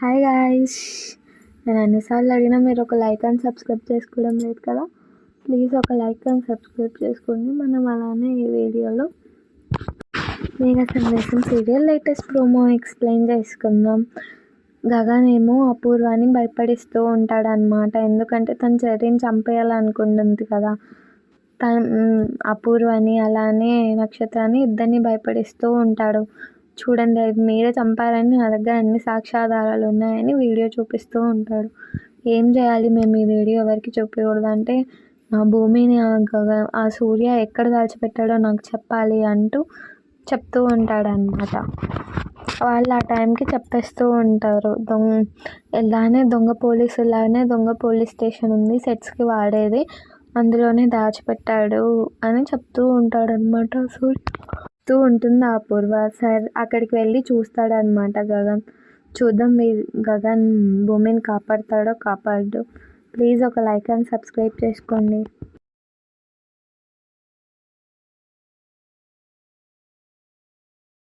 Hi guys, నేను ఎన్నిసార్లు అడిగినా మీరు ఒక లైక్ అండ్ సబ్స్క్రైబ్ చేసుకోవడం లేదు కదా. ప్లీజ్ ఒక లైక్ అండ్ సబ్స్క్రైబ్ చేసుకోండి. మనం అలానే ఈ వీడియోలో మేఘ సందేశం సీరియల్ లేటెస్ట్ ప్రోమో ఎక్స్ప్లెయిన్ చేసుకుందాం. గగన్ ఏమో అపూర్వాని భయపడిస్తూ ఉంటాడనమాట. ఎందుకంటే తను చెర్రీని చంపేయాలనుకుంటుంది కదా. అపూర్వని అలానే నక్షత్రాన్ని ఇద్దరిని భయపడిస్తూ ఉంటాడు. చూడండి, అది మీరే చంపారని నా దగ్గర అన్ని సాక్ష్యాధారాలు ఉన్నాయని వీడియో చూపిస్తూ ఉంటాడు. ఏం చేయాలి మేము ఈ వీడియో ఎవరికి చూపించకూడదు అంటే, ఆ భూమిని ఆ సూర్య ఎక్కడ దాచిపెట్టాడో నాకు చెప్పాలి అంటూ చెప్తూ ఉంటాడనమాట. వాళ్ళు ఆ టైంకి చెప్పేస్తూ ఉంటారు. ఇలానే దొంగ పోలీస్ స్టేషన్ ఉంది సెట్స్కి వాడేది, అందులోనే దాచిపెట్టాడు అని చెప్తూ ఉంటాడనమాట. చూస్తూ ఉంటుంది అపూర్వ. సరే అక్కడికి వెళ్ళి చూస్తాడనమాట గగన్. చూద్దాం గగన్ భూమిని కాపాడతాడో కాపాడో. ప్లీజ్ ఒక లైక్ అండ్ సబ్స్క్రైబ్ చేసుకోండి.